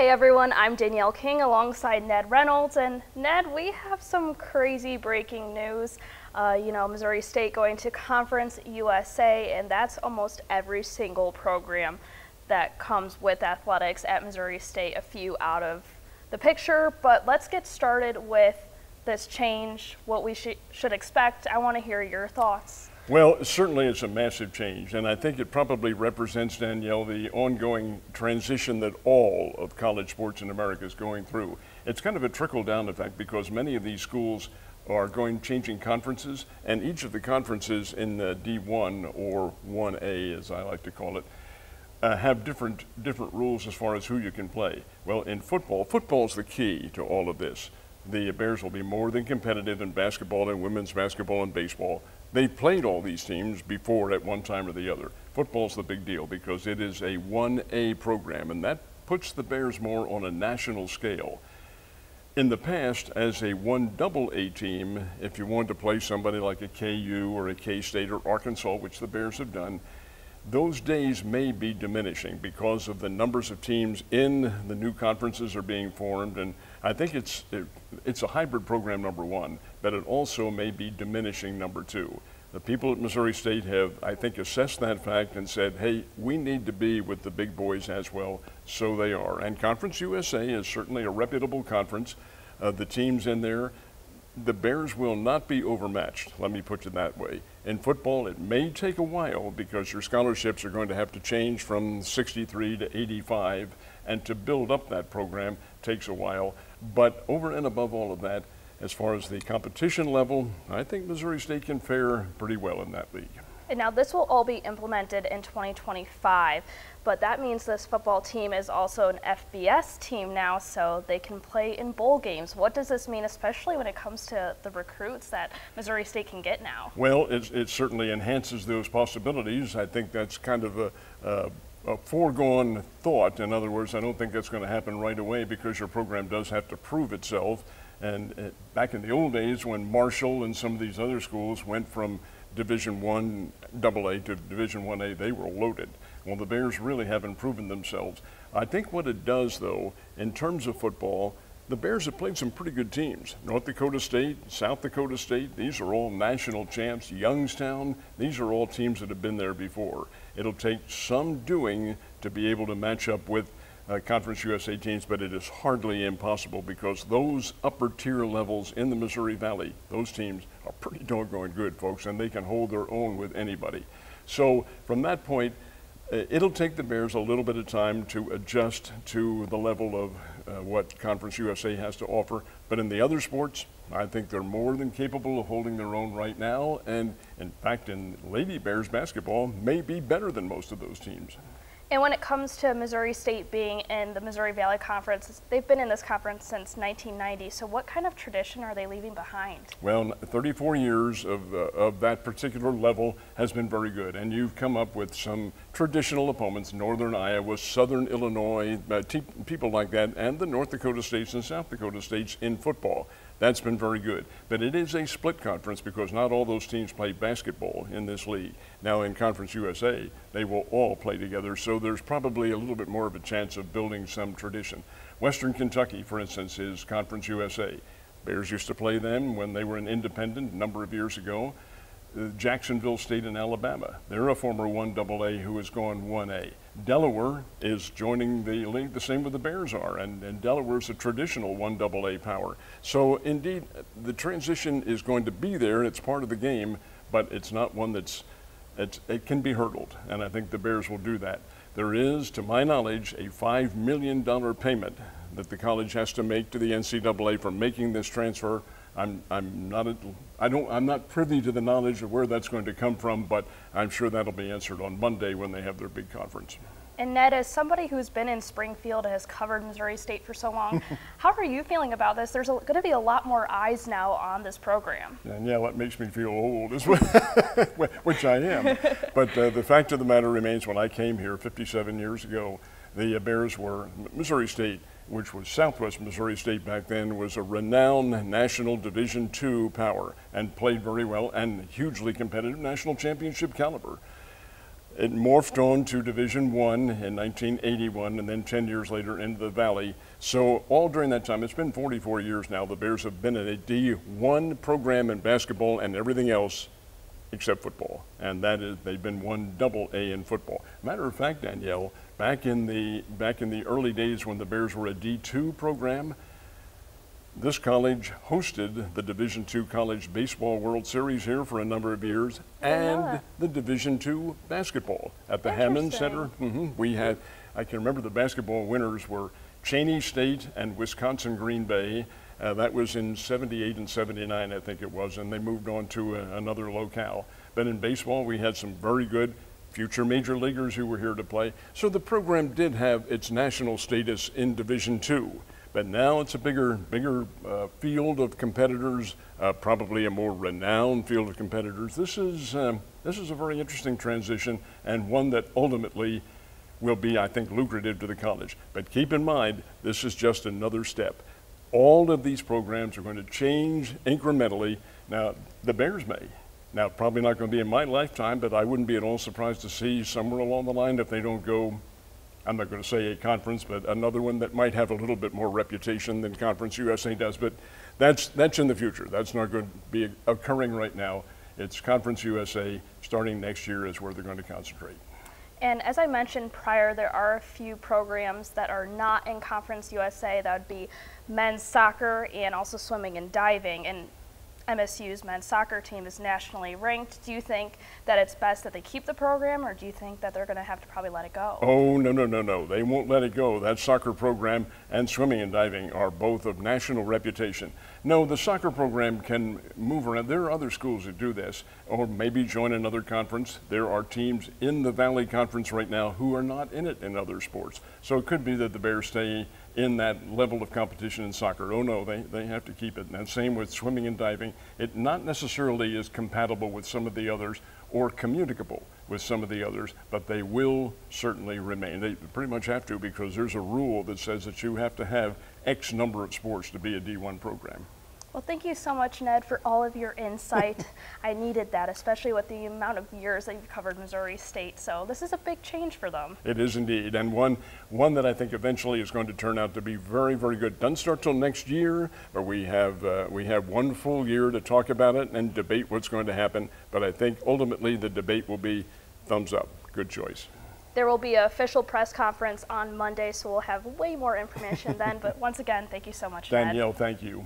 Hey everyone, I'm Danielle King alongside Ned Reynolds, and Ned, we have some crazy breaking news. Missouri State going to Conference USA, and that's almost every single program that comes with athletics at Missouri State, a few out of the picture. But let's get started with this change, what we should expect. I want to hear your thoughts. Well, certainly it's a massive change, and I think it probably represents, Danielle, the ongoing transition that all of college sports in America is going through. It's kind of a trickle-down effect because many of these schools are changing conferences, and each of the conferences in the D1 or 1A, as I like to call it, have different rules as far as who you can play. Well, in football's the key to all of this. The Bears will be more than competitive in basketball and women's basketball and baseball. They've played all these teams before at one time or the other. Football's the big deal because it is a 1A program, and that puts the Bears more on a national scale. In the past, as a 1AA team, if you wanted to play somebody like a KU or a K-State or Arkansas, which the Bears have done, those days may be diminishing because of the numbers of teams in the new conferences are being formed, and I think it's a hybrid program, number one, but it also may be diminishing, number two. The people at Missouri State have, I think, assessed that fact and said, hey, we need to be with the big boys as well, so they are. And Conference USA is certainly a reputable conference. The teams in there, the Bears will not be overmatched, let me put it that way. In football, it may take a while because your scholarships are going to have to change from 63 to 85, and to build up that program takes a while. But over and above all of that, as far as the competition level, I think Missouri State can fare pretty well in that league. And now this will all be implemented in 2025, but that means this football team is also an FBS team now, so they can play in bowl games. What does this mean, especially when it comes to the recruits that Missouri State can get now? Well, it certainly enhances those possibilities. I think that's kind of a foregone thought. In other words, I don't think that's going to happen right away because your program does have to prove itself. And back in the old days when Marshall and some of these other schools went from Division I AA to Division 1A, they were loaded. Well, the Bears really haven't proven themselves. I think what it does, though, in terms of football, the Bears have played some pretty good teams. North Dakota State, South Dakota State, these are all national champs. Youngstown, these are all teams that have been there before. It'll take some doing to be able to match up with Conference USA teams, but it is hardly impossible because those upper tier levels in the Missouri Valley, those teams are pretty doggone good, folks, and they can hold their own with anybody. So from that point, it'll take the Bears a little bit of time to adjust to the level of what Conference USA has to offer. But in the other sports, I think they're more than capable of holding their own right now. And in fact, in Lady Bears basketball, may be better than most of those teams. And when it comes to Missouri State being in the Missouri Valley Conference, they've been in this conference since 1990. So what kind of tradition are they leaving behind? Well, 34 years of that particular level has been very good. And you've come up with some traditional opponents, Northern Iowa, Southern Illinois, people like that, and the North Dakota States and South Dakota States in football. That's been very good. But it is a split conference because not all those teams play basketball in this league. Now in Conference USA, they will all play together, so there's probably a little bit more of a chance of building some tradition. Western Kentucky, for instance, is Conference USA. Bears used to play them when they were an independent a number of years ago. Jacksonville State in Alabama, they're a former 1AA who has gone 1A. Delaware is joining the league, the same with the Bears are, and Delaware's a traditional 1AA power. So indeed, the transition is going to be there, and it's part of the game, but it's not one it can be hurdled, and I think the Bears will do that. There is, to my knowledge, a $5 million payment that the college has to make to the NCAA for making this transfer. I'm not privy to the knowledge of where that's going to come from, but I'm sure that'll be answered on Monday when they have their big conference. And Ned, as somebody who's been in Springfield and has covered Missouri State for so long, how are you feeling about this? There's going to be a lot more eyes now on this program. And yeah, that makes me feel old, which I am. But the fact of the matter remains, when I came here 57 years ago, the Bears were Missouri State, which was Southwest Missouri State back then, was a renowned national Division II power and played very well and hugely competitive, national championship caliber. It morphed on to Division I in 1981, and then 10 years later into the Valley. So all during that time, it's been 44 years now, the Bears have been in a D1 program in basketball and everything else except football. And that is, they've been 1AA in football. Matter of fact, Danielle, back in the early days when the Bears were a D2 program, this college hosted the Division II College Baseball World Series here for a number of years, and the Division II basketball at the Hammond Center. We had, I can remember the basketball winners were Cheney State and Wisconsin Green Bay. That was in 78 and 79, I think it was, and they moved on to another locale. But in baseball, we had some very good future major leaguers who were here to play. So the program did have its national status in Division II. But now it's a bigger field of competitors, probably a more renowned field of competitors. This is a very interesting transition, and one that ultimately will be, I think, lucrative to the college. But keep in mind, this is just another step. All of these programs are going to change incrementally. Now, the Bears may. Now, probably not going to be in my lifetime, but I wouldn't be at all surprised to see somewhere along the line, if they don't go, I'm not going to say a conference, but another one that might have a little bit more reputation than Conference USA does. But that's in the future. That's not going to be occurring right now. It's Conference USA starting next year is where they're going to concentrate. And as I mentioned prior, there are a few programs that are not in Conference USA. That would be men's soccer and also swimming and diving. And MSU's men's soccer team is nationally ranked. Do you think that it's best that they keep the program, or do you think that they're going to have to probably let it go? Oh, no. They won't let it go. That soccer program and swimming and diving are both of national reputation. No, the soccer program can move around. There are other schools that do this, or maybe join another conference. There are teams in the Valley Conference right now who are not in it in other sports. So it could be that the Bears stay in that level of competition in soccer. Oh no, they have to keep it. And same with swimming and diving. It not necessarily is compatible with some of the others or communicable with some of the others, but they will certainly remain. They pretty much have to, because there's a rule that says that you have to have X number of sports to be a D1 program. Well, thank you so much, Ned, for all of your insight. I needed that, especially with the amount of years that you've covered Missouri State. So this is a big change for them. It is indeed, and one that I think eventually is going to turn out to be very, very good. Doesn't start till next year, but we have 1 full year to talk about it and debate what's going to happen. But I think ultimately the debate will be thumbs up. Good choice. There will be an official press conference on Monday, so we'll have way more information then. But once again, thank you so much, Ned. Danielle, thank you.